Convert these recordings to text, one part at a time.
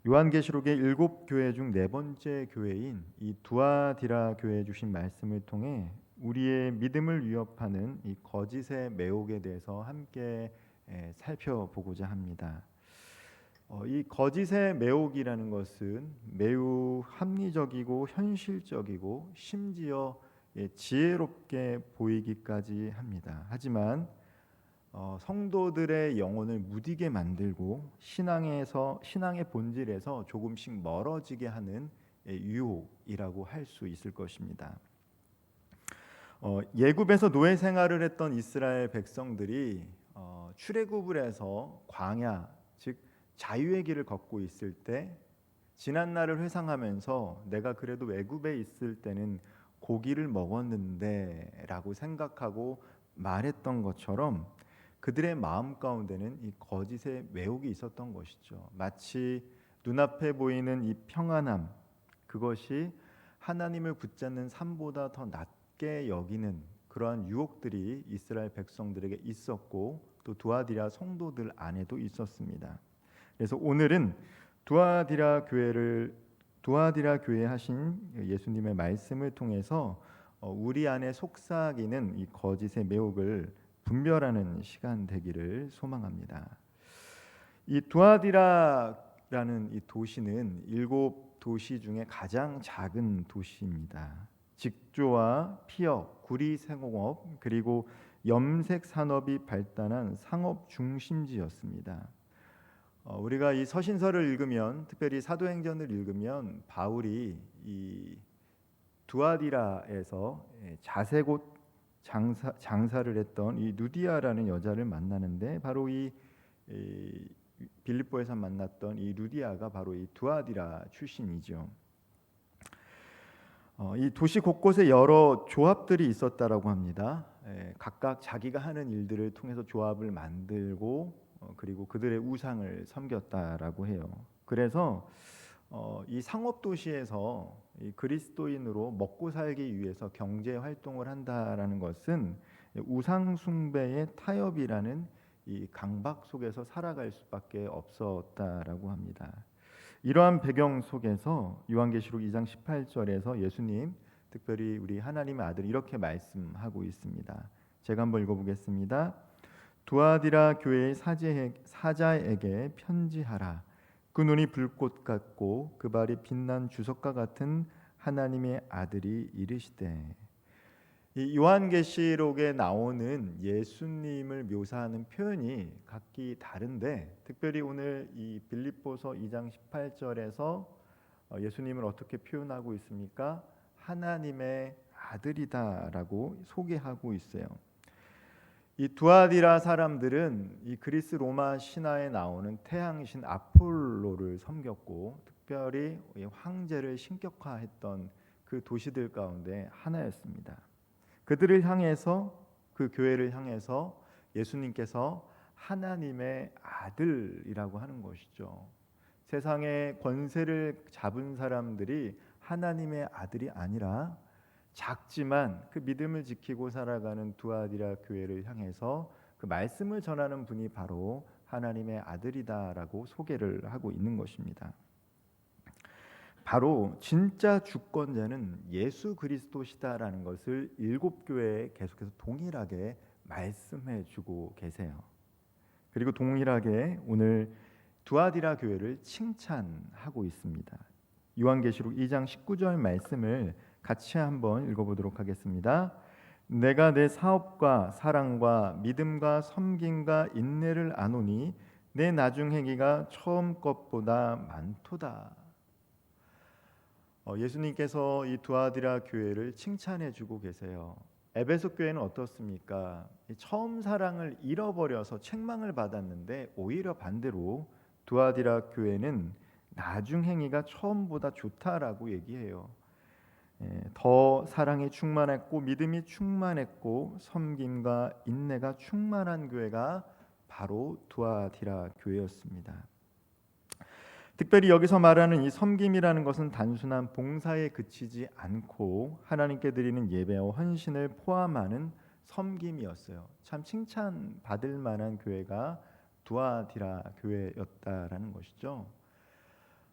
요한계시록의 7교회 중 네 번째 교회인 이 두아디라 교회에 주신 말씀을 통해 우리의 믿음을 위협하는 이 거짓의 매혹에 대해서 함께 살펴보고자 합니다. 이 거짓의 매혹이라는 것은 매우 합리적이고 현실적이고 심지어 지혜롭게 보이기까지 합니다. 하지만 성도들의 영혼을 무디게 만들고 신앙의 본질에서 조금씩 멀어지게 하는 유혹이라고 할 수 있을 것입니다. 예굽에서 노예 생활을 했던 이스라엘 백성들이 출애굽을 해서 광야 즉 자유의 길을 걷고 있을 때 지난 날을 회상하면서 내가 그래도 애굽에 있을 때는 고기를 먹었는데라고 생각하고 말했던 것처럼 그들의 마음 가운데는 이 거짓의 매혹이 있었던 것이죠. 마치 눈앞에 보이는 이 평안함, 그것이 하나님을 붙잡는 삶보다 더 낮게 여기는 그러한 유혹들이 이스라엘 백성들에게 있었고 또 두아디라 성도들 안에도 있었습니다. 그래서 오늘은 두아디라 교회에 하신 예수님의 말씀을 통해서 우리 안에 속삭이는 이 거짓의 매혹을 분별하는 시간 되기를 소망합니다. 이 두아디라라는 이 도시는 7도시 중에 가장 작은 도시입니다. 직조와 피역, 구리 생공업 그리고 염색 산업이 발달한 상업 중심지였습니다. 우리가 이 서신서를 읽으면 특별히 사도행전을 읽으면 바울이 이 두아디라에서 자색옷 장사를 했던 이 루디아라는 여자를 만나는데 바로 이 빌립보에서 만났던 이 루디아가 바로 이 두아디라 출신이죠. 이 도시 곳곳에 여러 조합들이 있었다라고 합니다. 각각 자기가 하는 일들을 통해서 조합을 만들고 그리고 그들의 우상을 섬겼다라고 해요. 그래서 이 상업 도시에서 이 그리스도인으로 먹고 살기 위해서 경제 활동을 한다라는 것은 우상 숭배의 타협이라는 이 강박 속에서 살아갈 수밖에 없었다라고 합니다. 이러한 배경 속에서 요한계시록 2장 18절에서 예수님 특별히 우리 하나님의 아들 이렇게 말씀하고 있습니다. 제가 한번 읽어보겠습니다. 두아디라 교회의 사자에게 편지하라. 그 눈이 불꽃 같고 그 발이 빛난 주석과 같은 하나님의 아들이 이르시되. 이 요한계시록에 나오는 예수님을 묘사하는 표현이 각기 다른데 특별히 오늘 이 빌립보서 2장 18절에서 예수님을 어떻게 표현하고 있습니까? 하나님의 아들이다라고 소개하고 있어요. 이 두아디라 사람들은 이 그리스 로마 신화에 나오는 태양신 아폴로를 섬겼고 특별히 황제를 신격화했던 그 도시들 가운데 하나였습니다. 그들을 향해서 그 교회를 향해서 예수님께서 하나님의 아들이라고 하는 것이죠. 세상의 권세를 잡은 사람들이 하나님의 아들이 아니라 작지만 그 믿음을 지키고 살아가는 두아디라 교회를 향해서 그 말씀을 전하는 분이 바로 하나님의 아들이다라고 소개를 하고 있는 것입니다. 바로 진짜 주권자는 예수 그리스도시다라는 것을 7교회에 계속해서 동일하게 말씀해 주고 계세요. 그리고 동일하게 오늘 두아디라 교회를 칭찬하고 있습니다. 요한계시록 2장 19절 말씀을 같이 한번 읽어보도록 하겠습니다. 내가 내 사업과 사랑과 믿음과 섬김과 인내를 아노니 내 나중 행위가 처음 것보다 많도다. 예수님께서 이 두아디라 교회를 칭찬해주고 계세요. 에베소 교회는 어떻습니까? 처음 사랑을 잃어버려서 책망을 받았는데 오히려 반대로 두아디라 교회는 나중 행위가 처음보다 좋다라고 얘기해요. 더 사랑이 충만했고 믿음이 충만했고 섬김과 인내가 충만한 교회가 바로 두아디라 교회였습니다. 특별히 여기서 말하는 이 섬김이라는 것은 단순한 봉사에 그치지 않고 하나님께 드리는 예배와 헌신을 포함하는 섬김이었어요. 참 칭찬받을 만한 교회가 두아디라 교회였다라는 것이죠.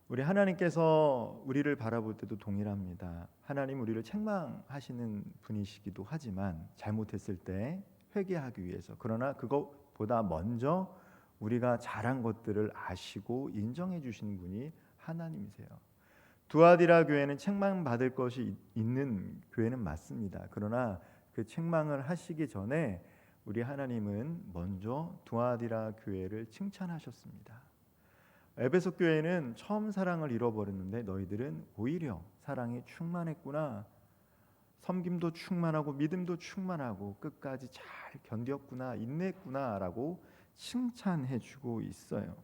우리 하나님께서 우리를 바라볼 때도 동일합니다. 하나님 우리를 책망하시는 분이시기도 하지만 잘못했을 때 회개하기 위해서, 그러나 그것보다 먼저 우리가 잘한 것들을 아시고 인정해 주시는 분이 하나님이세요. 두아디라 교회는 책망받을 것이 있는 교회는 맞습니다. 그러나 그 책망을 하시기 전에 우리 하나님은 먼저 두아디라 교회를 칭찬하셨습니다. 에베소 교회는 처음 사랑을 잃어버렸는데 너희들은 오히려 사랑이 충만했구나, 섬김도 충만하고 믿음도 충만하고 끝까지 잘 견뎠구나, 인내했구나라고 칭찬해주고 있어요.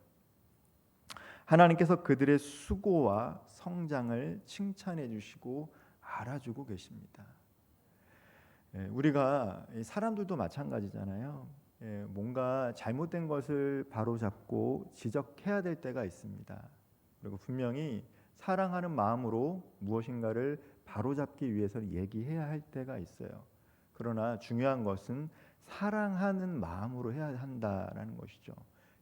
하나님께서 그들의 수고와 성장을 칭찬해주시고 알아주고 계십니다. 우리가 사람들도 마찬가지잖아요. 뭔가 잘못된 것을 바로잡고 지적해야 될 때가 있습니다. 그리고 분명히 사랑하는 마음으로 무엇인가를 바로잡기 위해서 얘기해야 할 때가 있어요. 그러나 중요한 것은 사랑하는 마음으로 해야 한다라는 것이죠.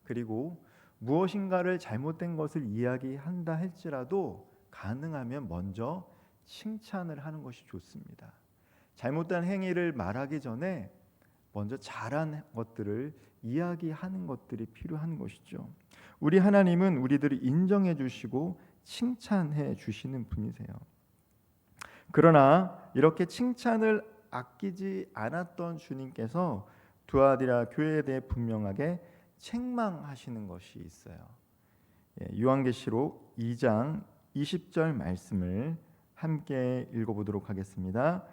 그리고 무엇인가를 잘못된 것을 이야기한다 할지라도 가능하면 먼저 칭찬을 하는 것이 좋습니다. 잘못된 행위를 말하기 전에 먼저 잘한 것들을 이야기하는 것들이 필요한 것이죠. 우리 하나님은 우리들을 인정해 주시고 칭찬해 주시는 분이세요. 그러나 이렇게 칭찬을 아끼지 않았던 주님께서 두아디라 교회에 대해 분명하게 책망하시는 것이 있어요. 요한계시록 2장 20절 말씀을 함께 읽어보도록 하겠습니다.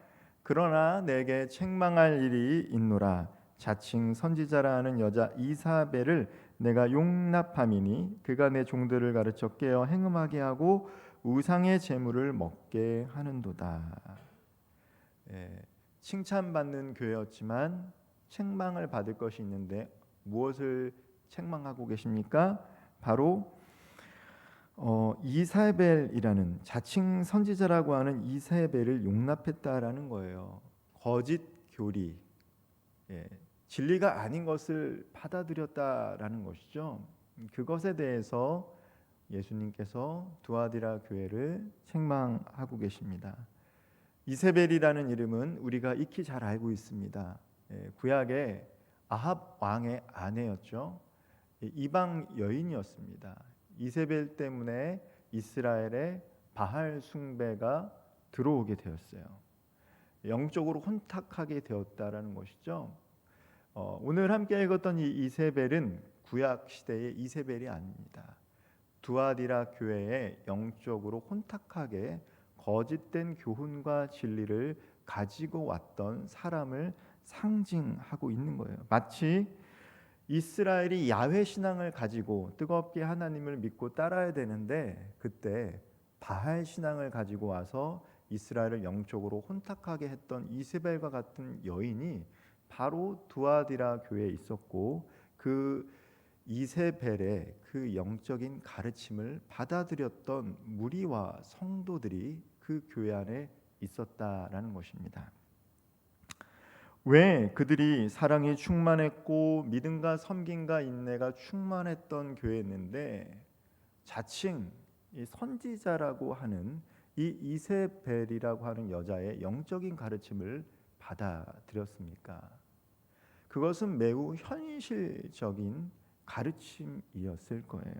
그러나 내게 책망할 일이 있노라. 자칭 선지자라 하는 여자 이사벨을 내가 용납함이니 그가 내 종들을 가르쳐 깨어 행음하게 하고 우상의 제물을 먹게 하는도다. 칭찬받는 교회였지만 책망을 받을 것이 있는데 무엇을 책망하고 계십니까? 바로 이사벨이라는, 자칭 선지자라고 하는 이사벨을 용납했다라는 거예요. 거짓 교리, 진리가 아닌 것을 받아들였다라는 것이죠. 그것에 대해서 예수님께서 두아디라 교회를 책망하고 계십니다. 이세벨이라는 이름은 우리가 익히 잘 알고 있습니다. 구약의 아합 왕의 아내였죠. 이방 여인이었습니다. 이세벨 때문에 이스라엘의 바알 숭배가 들어오게 되었어요. 영적으로 혼탁하게 되었다라는 것이죠. 오늘 함께 읽었던 이 이세벨은 구약 시대의 이세벨이 아닙니다. 두아디라 교회에 영적으로 혼탁하게 거짓된 교훈과 진리를 가지고 왔던 사람을 상징하고 있는 거예요. 마치 이스라엘이 야훼 신앙을 가지고 뜨겁게 하나님을 믿고 따라야 되는데 그때 바알 신앙을 가지고 와서 이스라엘을 영적으로 혼탁하게 했던 이세벨과 같은 여인이 바로 두아디라 교회에 있었고, 그 이세벨의 그 영적인 가르침을 받아들였던 무리와 성도들이 그 교회 안에 있었다라는 것입니다. 왜 그들이 사랑이 충만했고 믿음과 섬김과 인내가 충만했던 교회였는데 자칭 이 선지자라고 하는 이 이세벨이라고 하는 여자의 영적인 가르침을 받아들였습니까? 그것은 매우 현실적인 가르침이었을 거예요.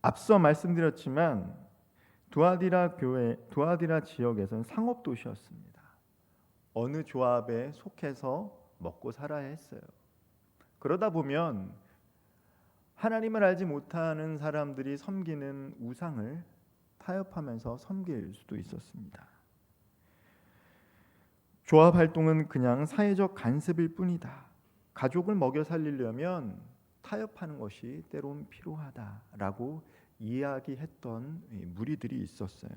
앞서 말씀드렸지만 두아디라 지역에서는 상업 도시였습니다. 어느 조합에 속해서 먹고 살아야 했어요. 그러다 보면 하나님을 알지 못하는 사람들이 섬기는 우상을 타협하면서 섬길 수도 있었습니다. 조합 활동은 그냥 사회적 간섭일 뿐이다. 가족을 먹여 살리려면 타협하는 것이 때론 필요하다라고 이야기했던 무리들이 있었어요.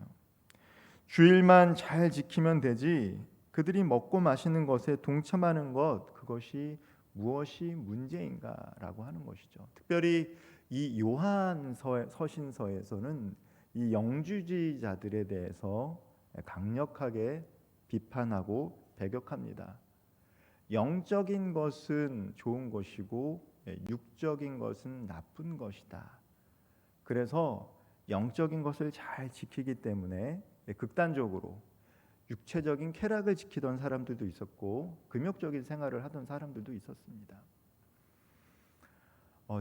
주일만 잘 지키면 되지 그들이 먹고 마시는 것에 동참하는 것, 그것이 무엇이 문제인가라고 하는 것이죠. 특별히 이 요한 서신서에서는 이 영주주의자들에 대해서 강력하게 비판하고 배격합니다. 영적인 것은 좋은 것이고 육적인 것은 나쁜 것이다. 그래서 영적인 것을 잘 지키기 때문에 극단적으로 육체적인 쾌락을 지키던 사람들도 있었고 금욕적인 생활을 하던 사람들도 있었습니다.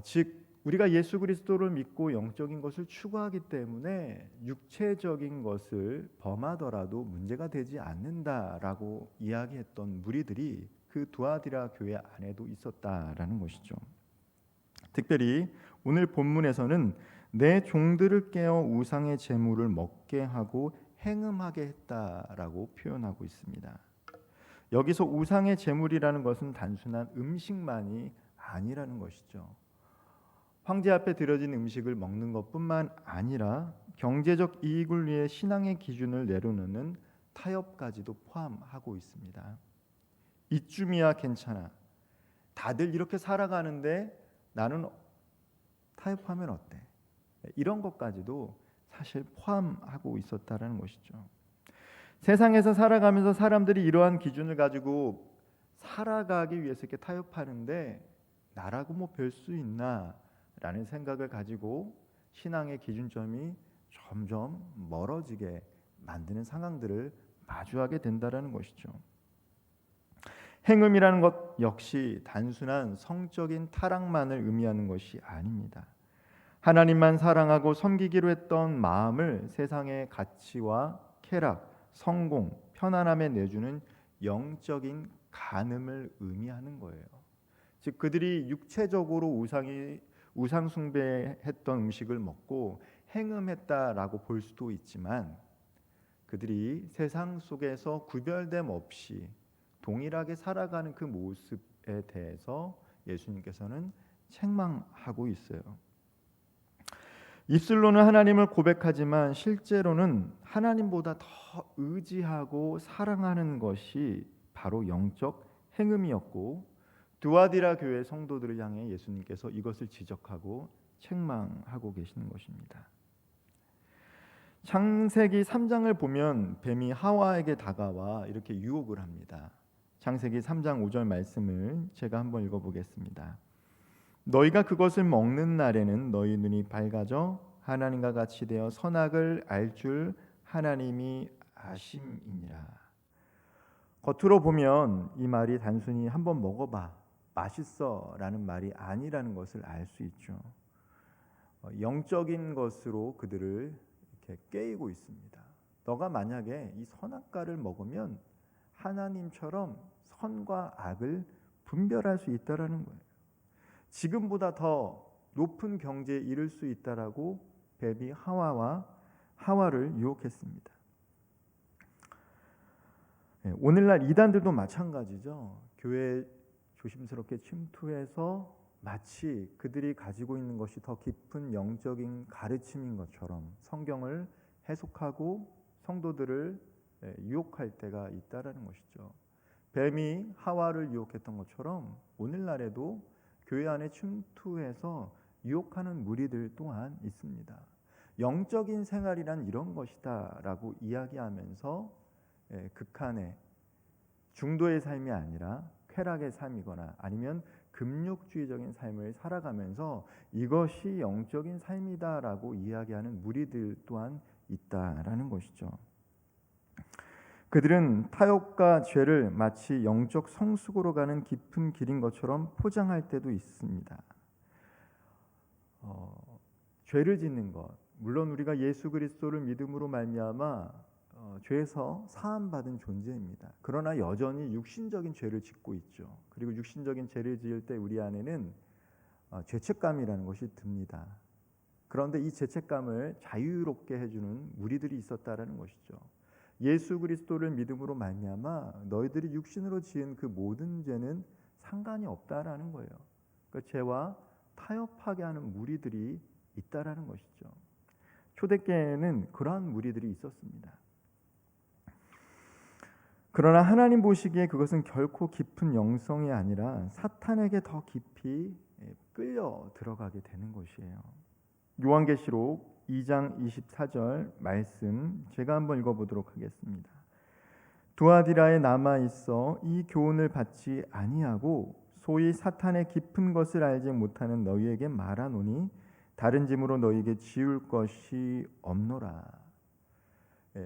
즉 우리가 예수 그리스도를 믿고 영적인 것을 추구하기 때문에 육체적인 것을 범하더라도 문제가 되지 않는다라고 이야기했던 무리들이 그 두아디라 교회 안에도 있었다라는 것이죠. 특별히 오늘 본문에서는 내 종들을 깨어 우상의 제물을 먹게 하고 행음하게 했다라고 표현하고 있습니다. 여기서 우상의 제물이라는 것은 단순한 음식만이 아니라는 것이죠. 황제 앞에 드려진 음식을 먹는 것뿐만 아니라 경제적 이익을 위해 신앙의 기준을 내려놓는 타협까지도 포함하고 있습니다. 이쯤이야 괜찮아. 다들 이렇게 살아가는데 나는 타협하면 어때? 이런 것까지도 사실 포함하고 있었다라는 것이죠. 세상에서 살아가면서 사람들이 이러한 기준을 가지고 살아가기 위해서 이렇게 타협하는데 나라고 뭐 별 수 있나? 라는 생각을 가지고 신앙의 기준점이 점점 멀어지게 만드는 상황들을 마주하게 된다라는 것이죠. 행음이라는 것 역시 단순한 성적인 타락만을 의미하는 것이 아닙니다. 하나님만 사랑하고 섬기기로 했던 마음을 세상의 가치와 쾌락, 성공, 편안함에 내주는 영적인 간음을 의미하는 거예요. 즉 그들이 육체적으로 우상 숭배했던 음식을 먹고 행음했다라고 볼 수도 있지만 그들이 세상 속에서 구별됨 없이 동일하게 살아가는 그 모습에 대해서 예수님께서는 책망하고 있어요. 입술로는 하나님을 고백하지만 실제로는 하나님보다 더 의지하고 사랑하는 것이 바로 영적 행음이었고 두아디라 교회 성도들을 향해 예수님께서 이것을 지적하고 책망하고 계시는 것입니다. 창세기 3장을 보면 뱀이 하와에게 다가와 이렇게 유혹을 합니다. 창세기 3장 5절 말씀을 제가 한번 읽어보겠습니다. 너희가 그것을 먹는 날에는 너희 눈이 밝아져 하나님과 같이 되어 선악을 알 줄 하나님이 아심이니라. 겉으로 보면 이 말이 단순히 한번 먹어봐 맛있어 라는 말이 아니라는 것을 알 수 있죠. 영적인 것으로 그들을 이렇게 꿰이고 있습니다. 너가 만약에 이 선악과를 먹으면 하나님처럼 선과 악을 분별할 수 있다라는 거예요. 지금보다 더 높은 경지에 이를 수 있다라고 뱀이 하와를 유혹했습니다. 오늘날 이단들도 마찬가지죠. 교회에 조심스럽게 침투해서 마치 그들이 가지고 있는 것이 더 깊은 영적인 가르침인 것처럼 성경을 해석하고 성도들을 유혹할 때가 있다라는 것이죠. 뱀이 하와를 유혹했던 것처럼 오늘날에도 교회 안에 침투해서 유혹하는 무리들 또한 있습니다. 영적인 생활이란 이런 것이다라고 이야기하면서 극한의 중도의 삶이 아니라 쾌락의 삶이거나 아니면 금욕주의적인 삶을 살아가면서 이것이 영적인 삶이다라고 이야기하는 무리들 또한 있다라는 것이죠. 그들은 타협과 죄를 마치 영적 성숙으로 가는 깊은 길인 것처럼 포장할 때도 있습니다. 죄를 짓는 것, 물론 우리가 예수 그리스도를 믿음으로 말미암아 죄에서 사함받은 존재입니다. 그러나 여전히 육신적인 죄를 짓고 있죠. 그리고 육신적인 죄를 지을 때 우리 안에는 죄책감이라는 것이 듭니다. 그런데 이 죄책감을 자유롭게 해주는 무리들이 있었다라는 것이죠. 예수 그리스도를 믿음으로 말미암아 너희들이 육신으로 지은 그 모든 죄는 상관이 없다라는 거예요. 그 죄와 타협하게 하는 무리들이 있다라는 것이죠. 초대교회에는 그러한 무리들이 있었습니다. 그러나 하나님 보시기에 그것은 결코 깊은 영성이 아니라 사탄에게 더 깊이 끌려 들어가게 되는 것이에요. 요한계시록 2장 24절 말씀 제가 한번 읽어보도록 하겠습니다. 두아디라에 남아있어 이 교훈을 받지 아니하고 소위 사탄의 깊은 것을 알지 못하는 너희에게 말하노니 다른 짐으로 너희에게 지울 것이 없노라.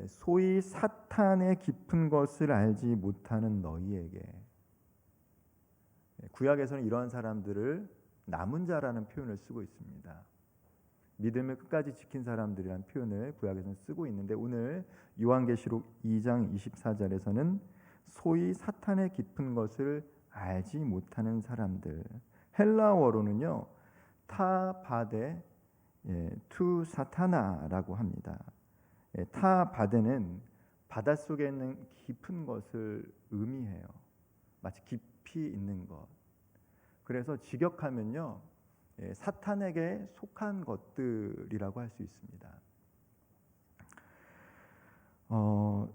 소위 사탄의 깊은 것을 알지 못하는 너희에게. 구약에서는 이러한 사람들을 남은 자라는 표현을 쓰고 있습니다. 믿음을 끝까지 지킨 사람들이라는 표현을 구약에서는 쓰고 있는데, 오늘 요한계시록 2장 24절에서는 소위 사탄의 깊은 것을 알지 못하는 사람들, 헬라어로는요 타바데 투 사타나라고 합니다. 타바데는 바닷속에 있는 깊은 것을 의미해요. 마치 깊이 있는 것. 그래서 직역하면요 사탄에게 속한 것들이라고 할 수 있습니다.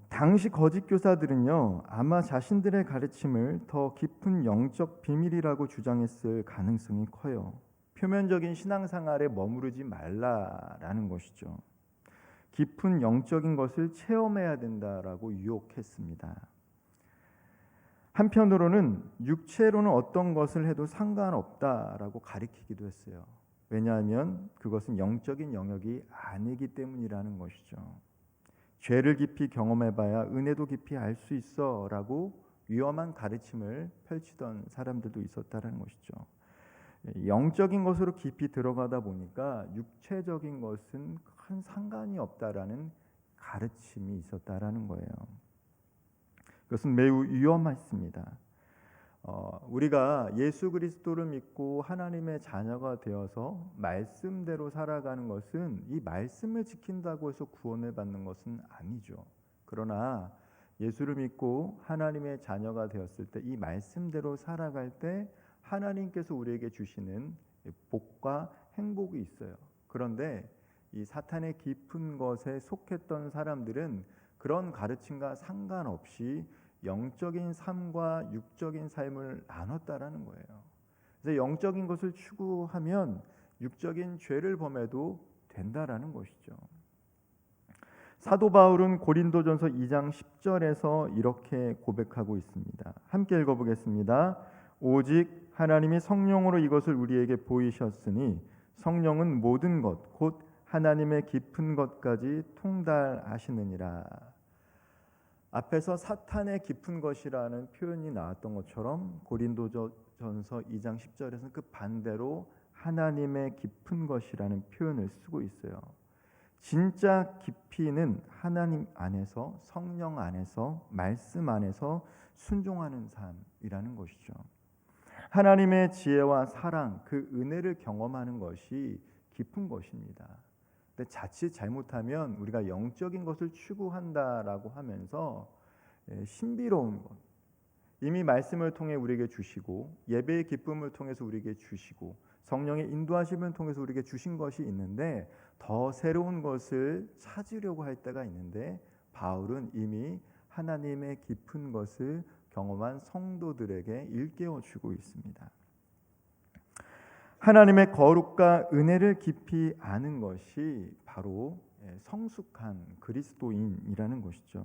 당시 거짓 교사들은요 아마 자신들의 가르침을 더 깊은 영적 비밀이라고 주장했을 가능성이 커요. 표면적인 신앙생활에 머무르지 말라라는 것이죠. 깊은 영적인 것을 체험해야 된다라고 유혹했습니다. 한편으로는 육체로는 어떤 것을 해도 상관없다라고 가리키기도 했어요. 왜냐하면 그것은 영적인 영역이 아니기 때문이라는 것이죠. 죄를 깊이 경험해봐야 은혜도 깊이 알 수 있어라고 위험한 가르침을 펼치던 사람들도 있었다는 것이죠. 영적인 것으로 깊이 들어가다 보니까 육체적인 것은 큰 상관이 없다라는 가르침이 있었다라는 거예요. 그것은 매우 위험했습니다. 우리가 예수 그리스도를 믿고 하나님의 자녀가 되어서 말씀대로 살아가는 것은 이 말씀을 지킨다고 해서 구원을 받는 것은 아니죠. 그러나 예수를 믿고 하나님의 자녀가 되었을 때 이 말씀대로 살아갈 때 하나님께서 우리에게 주시는 복과 행복이 있어요. 그런데 이 사탄의 깊은 것에 속했던 사람들은 그런 가르침과 상관없이 영적인 삶과 육적인 삶을 나눴다라는 거예요. 그래서 영적인 것을 추구하면 육적인 죄를 범해도 된다라는 것이죠. 사도 바울은 고린도전서 2장 10절에서 이렇게 고백하고 있습니다. 함께 읽어보겠습니다. 오직 하나님이 성령으로 이것을 우리에게 보이셨으니 성령은 모든 것 곧 하나님의 깊은 것까지 통달하시느니라. 앞에서 사탄의 깊은 것이라는 표현이 나왔던 것처럼 고린도전서 2장 10절에서는 그 반대로 하나님의 깊은 것이라는 표현을 쓰고 있어요. 진짜 깊이는 하나님 안에서, 성령 안에서, 말씀 안에서 순종하는 삶이라는 것이죠. 하나님의 지혜와 사랑, 그 은혜를 경험하는 것이 깊은 것입니다. 근데 자칫 잘못하면 우리가 영적인 것을 추구한다라고 하면서 신비로운 것, 이미 말씀을 통해 우리에게 주시고 예배의 기쁨을 통해서 우리에게 주시고 성령의 인도하심을 통해서 우리에게 주신 것이 있는데 더 새로운 것을 찾으려고 할 때가 있는데, 바울은 이미 하나님의 깊은 것을 경험한 성도들에게 일깨워 주고 있습니다. 하나님의 거룩과 은혜를 깊이 아는 것이 바로 성숙한 그리스도인이라는 것이죠.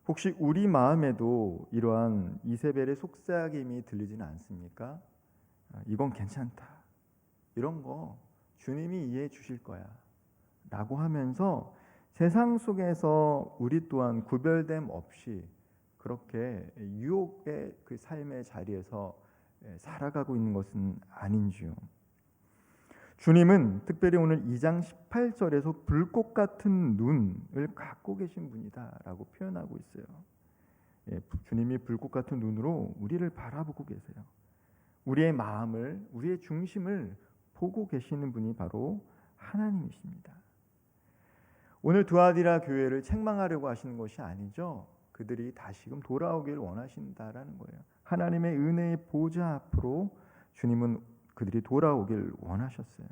혹시 우리 마음에도 이러한 이세벨의 속삭임이 들리지는 않습니까? 이건 괜찮다, 이런 거 주님이 이해해 주실 거야 라고 하면서 세상 속에서 우리 또한 구별됨 없이 그렇게 유혹의 그 삶의 자리에서 살아가고 있는 것은 아닌지요. 주님은 특별히 오늘 2장 18절에서 불꽃 같은 눈을 갖고 계신 분이다 라고 표현하고 있어요. 주님이 불꽃 같은 눈으로 우리를 바라보고 계세요. 우리의 마음을, 우리의 중심을 보고 계시는 분이 바로 하나님이십니다. 오늘 두아디라 교회를 책망하려고 하시는 것이 아니죠. 그들이 다시금 돌아오길 원하신다라는 거예요. 하나님의 은혜의 보좌 앞으로 주님은 그들이 돌아오길 원하셨어요.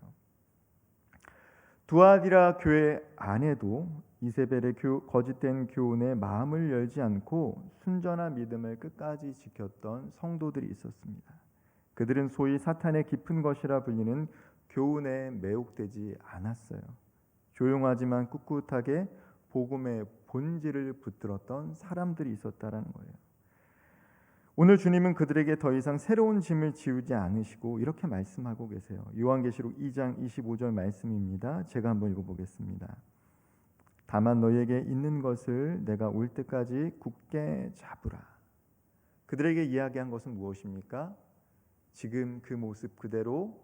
두아디라 교회 안에도 이세벨의 거짓된 교훈에 마음을 열지 않고 순전한 믿음을 끝까지 지켰던 성도들이 있었습니다. 그들은 소위 사탄의 깊은 것이라 불리는 교훈에 매혹되지 않았어요. 조용하지만 꿋꿋하게 복음의 본질을 붙들었던 사람들이 있었다라는 거예요. 오늘 주님은 그들에게 더 이상 새로운 짐을 지우지 않으시고 이렇게 말씀하고 계세요. 요한계시록 2장 25절 말씀입니다. 제가 한번 읽어보겠습니다. 다만 너희에게 있는 것을 내가 올 때까지 굳게 잡으라. 그들에게 이야기한 것은 무엇입니까? 지금 그 모습 그대로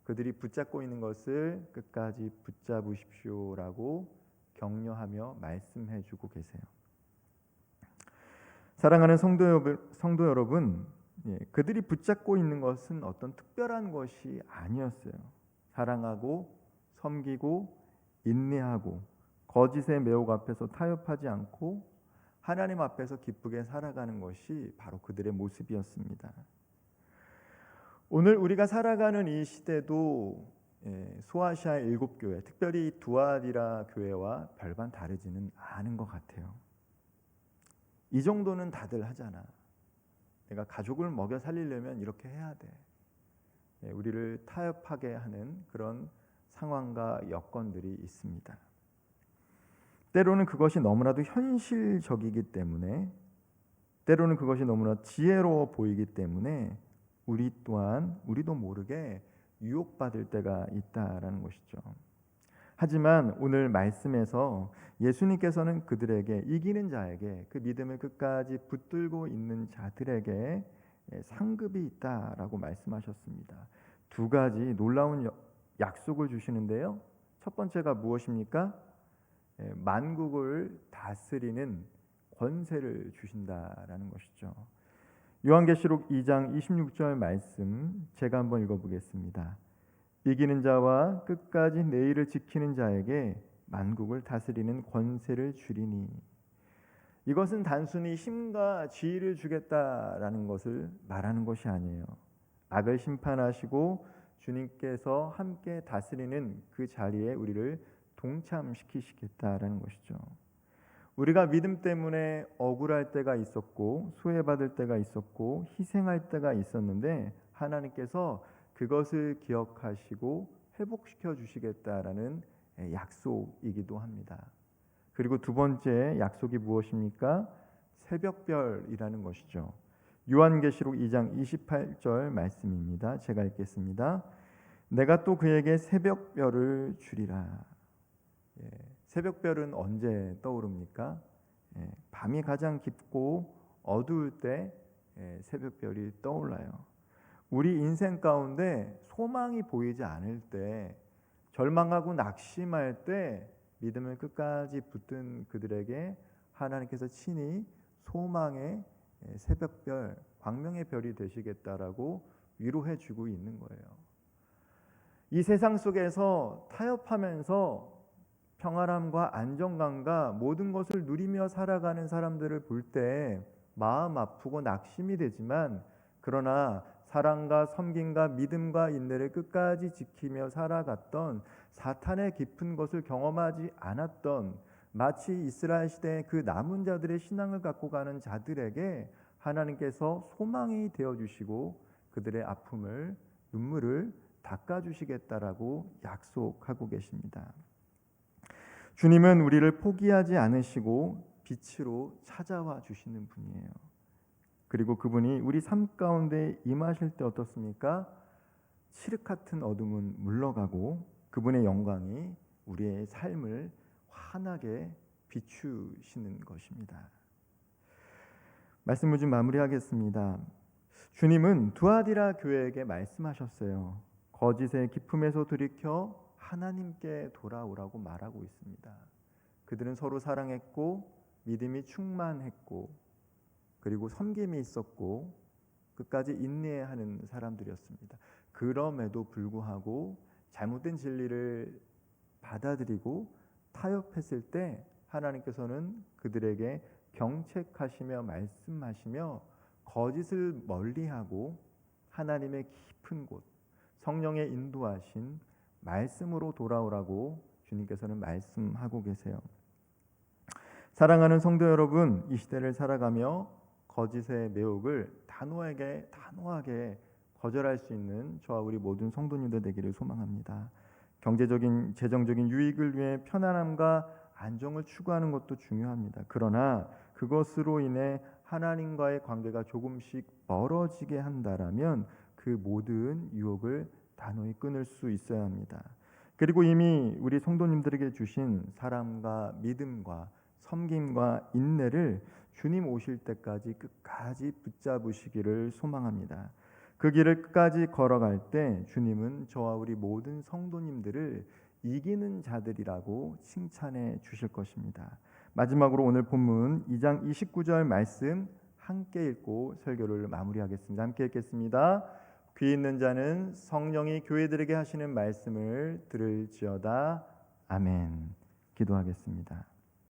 그들이 붙잡고 있는 것을 끝까지 붙잡으십시오라고 격려하며 말씀해주고 계세요. 사랑하는 성도 여러분, 그들이 붙잡고 있는 것은 어떤 특별한 것이 아니었어요. 사랑하고 섬기고 인내하고 거짓의 매혹 앞에서 타협하지 않고 하나님 앞에서 기쁘게 살아가는 것이 바로 그들의 모습이었습니다. 오늘 우리가 살아가는 이 시대도 소아시아 7교회, 특별히 두아디라 교회와 별반 다르지는 않은 것 같아요. 이 정도는 다들 하잖아. 내가 가족을 먹여 살리려면 이렇게 해야 돼. 우리를 타협하게 하는 그런 상황과 여건들이 있습니다. 때로는 그것이 너무나도 현실적이기 때문에, 때로는 그것이 너무나 지혜로워 보이기 때문에 우리도 모르게 유혹받을 때가 있다라는 것이죠. 하지만 오늘 말씀에서 예수님께서는 그들에게, 이기는 자에게, 그 믿음을 끝까지 붙들고 있는 자들에게 상급이 있다라고 말씀하셨습니다. 두 가지 놀라운 약속을 주시는데요. 첫 번째가 무엇입니까? 만국을 다스리는 권세를 주신다라는 것이죠. 요한계시록 2장 26절 말씀 제가 한번 읽어보겠습니다. 이기는 자와 끝까지 내 일을 지키는 자에게 만국을 다스리는 권세를 주리니. 이것은 단순히 힘과 지위를 주겠다라는 것을 말하는 것이 아니에요. 악을 심판하시고 주님께서 함께 다스리는 그 자리에 우리를 동참시키시겠다라는 것이죠. 우리가 믿음 때문에 억울할 때가 있었고 소외받을 때가 있었고 희생할 때가 있었는데 하나님께서 그것을 기억하시고 회복시켜 주시겠다라는 약속이기도 합니다. 그리고 두 번째 약속이 무엇입니까? 새벽별이라는 것이죠. 요한계시록 2장 28절 말씀입니다. 제가 읽겠습니다. 내가 또 그에게 새벽별을 주리라. 새벽별은 언제 떠오릅니까? 밤이 가장 깊고 어두울 때 새벽별이 떠올라요. 우리 인생 가운데 소망이 보이지 않을 때, 절망하고 낙심할 때 믿음을 끝까지 붙든 그들에게 하나님께서 친히 소망의 새벽별, 광명의 별이 되시겠다라고 위로해 주고 있는 거예요. 이 세상 속에서 타협하면서 평안함과 안정감과 모든 것을 누리며 살아가는 사람들을 볼 때 마음 아프고 낙심이 되지만, 그러나 사랑과 섬김과 믿음과 인내를 끝까지 지키며 살아갔던, 사탄의 깊은 것을 경험하지 않았던, 마치 이스라엘 시대의 그 남은 자들의 신앙을 갖고 가는 자들에게 하나님께서 소망이 되어주시고 그들의 아픔을, 눈물을 닦아주시겠다라고 약속하고 계십니다. 주님은 우리를 포기하지 않으시고 빛으로 찾아와 주시는 분이에요. 그리고 그분이 우리 삶 가운데 임하실 때 어떻습니까? 칠흑 같은 어둠은 물러가고 그분의 영광이 우리의 삶을 환하게 비추시는 것입니다. 말씀을 좀 마무리하겠습니다. 주님은 두아디라 교회에게 말씀하셨어요. 거짓의 기품에서 돌이켜 하나님께 돌아오라고 말하고 있습니다. 그들은 서로 사랑했고 믿음이 충만했고 그리고 섬김이 있었고 끝까지 인내하는 사람들이었습니다. 그럼에도 불구하고 잘못된 진리를 받아들이고 타협했을 때 하나님께서는 그들에게 경책하시며 말씀하시며 거짓을 멀리하고 하나님의 깊은 곳, 성령의 인도하신 말씀으로 돌아오라고 주님께서는 말씀하고 계세요. 사랑하는 성도 여러분, 이 시대를 살아가며 거짓의 매혹을 단호하게 거절할 수 있는 저와 우리 모든 성도님들 되기를 소망합니다. 경제적인, 재정적인 유익을 위해 편안함과 안정을 추구하는 것도 중요합니다. 그러나 그것으로 인해 하나님과의 관계가 조금씩 멀어지게 한다라면 그 모든 유혹을 단호히 끊을 수 있어야 합니다. 그리고 이미 우리 성도님들에게 주신 사랑과 믿음과 섬김과 인내를 주님 오실 때까지 끝까지 붙잡으시기를 소망합니다. 그 길을 끝까지 걸어갈 때 주님은 저와 우리 모든 성도님들을 이기는 자들이라고 칭찬해 주실 것입니다. 마지막으로 오늘 본문 2장 29절 말씀 함께 읽고 설교를 마무리하겠습니다. 함께 읽겠습니다. 귀 있는 자는 성령이 교회들에게 하시는 말씀을 들을지어다. 아멘. 기도하겠습니다.